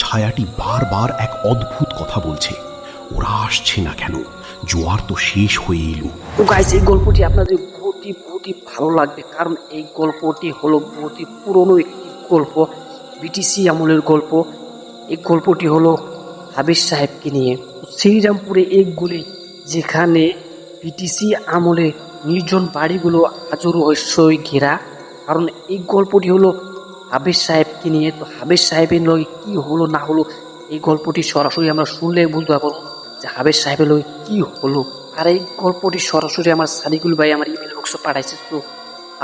ছায়াটি বারবার এক অদ্ভুত কথা বলছে, ওরা আসছে না কেন, জোয়ার তো শেষ হয়ে এলো। তো গাইস, এই গল্পটি আপনাদের বহুতই ভালো লাগবে, কারণ এই গল্পটি হলো বহুতই পুরনো একটি গল্প, ব্রিটিশি আমলের গল্প। এই গল্পটি হলো হাবিজ সাহেবকে নিয়ে। শ্রীরামপুরে এক গলি যেখানে ব্রিটিশি আমলে নির্জন বাড়িগুলো আজও রহস্যই ঘেরা, কারণ এই গল্পটি হলো হাবিজ সাহেবকে নিয়ে। তো হাবিজ সাহেবের লগে কি হলো না হলো, এই গল্পটি সরাসরি আমরা শুনলে বুঝতে পারবো যে হাবিজ সাহেবের লগে কি হলো। আর এই গল্পটি সরাসরি আমার সাদিকুল ভাই আমার ইমেল বক্সে পাঠাইছে। তো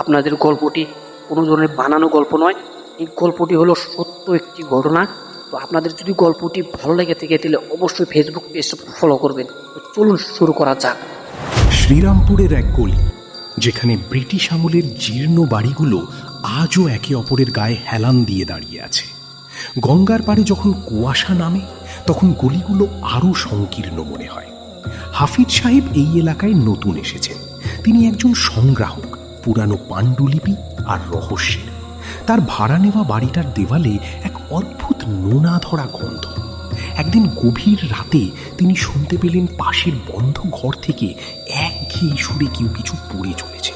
আপনাদের গল্পটি কোনো ধরনের বানানো গল্প নয়, এই গল্পটি হলো সত্য একটি ঘটনা। তো আপনাদের যদি গল্পটি ভালো লেগে থাকে তাহলে অবশ্যই ফেসবুক পেজটা ফলো করবেন। তো চলুন শুরু করা যাক। শ্রীরামপুরের এক গলি যেখানে ব্রিটিশ আমলের জীর্ণ বাড়িগুলো আজও একে অপরের গায়ে হেলান দিয়ে দাঁড়িয়ে আছে। গঙ্গার পাড়ে যখন কুয়াশা নামে তখন গলিগুলো আরও সংকীর্ণ মনে হয়। হাফিজ সাহেব এই এলাকায় নতুন এসেছেন। তিনি একজন সংগ্রাহক, পুরানো পাণ্ডুলিপি আর রহস্যের। তার ভাড়া নেওয়া বাড়িটার দেওয়ালে এক অদ্ভুত নোনা ধরা গন্ধ। একদিন গভীর রাতে তিনি শুনতে পেলেন পাশের বন্ধ ঘর থেকে একঘেয়ে সুরে কেউ কিছু পড়ে চলেছে,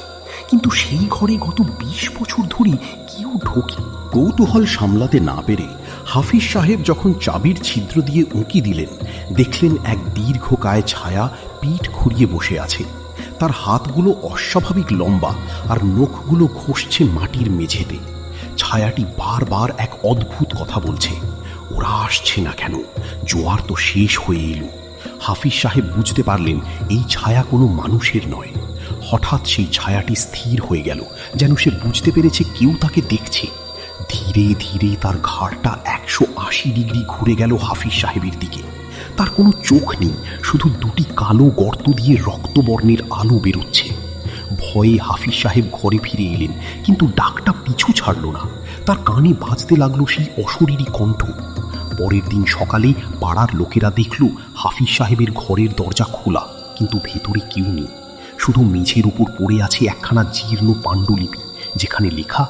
কিন্তু সেই ঘরে গত 20 বছর ধরে কেউ ঢোকে। কৌতূহল সামলাতে না পেরে হাফিজ সাহেব যখন চাবির ছিদ্র দিয়ে উঁকি দিলেন, দেখলেন এক দীর্ঘকায় ছায়া পিঠ ঘুরিয়ে বসে আছে। তার হাতগুলো অস্বাভাবিক লম্বা আর নখগুলো ঘষছে মাটির মেঝেতে। ছায়াটি বারবার এক অদ্ভুত কথা বলছে, ওরা আসছে না কেন, জোয়ার তো শেষ হয়ে এলো। হাফিজ সাহেব বুঝতে পারলেন এই ছায়া কোনো মানুষের নয়। হঠাৎ সেই ছায়াটি স্থির হয়ে গেল, যেন সে বুঝতে পেরেছে কেউ তাকে দেখছে। ধীরে ধীরে তার ঘাড়টা 180 ডিগ্রি ঘুরে গেল হাফিজ সাহেবের দিকে। তার কোনো চোখ নেই, শুধু দুটি কালো গর্ত দিয়ে রক্তবর্ণের আলো বেরোচ্ছে। ভয়ে হাফিজ সাহেব ঘরে ফিরে এলেন, কিন্তু ডাকটা পিছু ছাড়ল না। তার কানে বাজতে লাগলো সেই অশরীরী কণ্ঠ। পরের দিন সকালে পাড়ার লোকেরা দেখল হাফিজ সাহেবের ঘরের দরজা খোলা, কিন্তু ভেতরে কেউ নেই। শুধু মেঝের উপর পড়ে আছে একখানা জীর্ণ পাণ্ডুলিপি, যেখানে লেখা,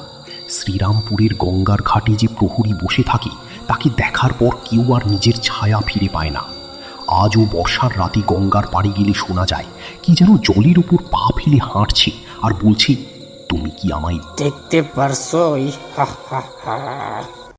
শ্রীরামপুরের গঙ্গার ঘাটে যে প্রহরী বসে থাকে তাকে দেখার পর কেউ আর নিজের ছায়া ফিরে পায় না। আজও বর্ষার রাতে গঙ্গার পাড়ে গেলে শোনা যায় কি যেন জলের উপর পা ফেলে হাঁটছে আর বলছে, তুমি কি আমায় দেখতে পারছো?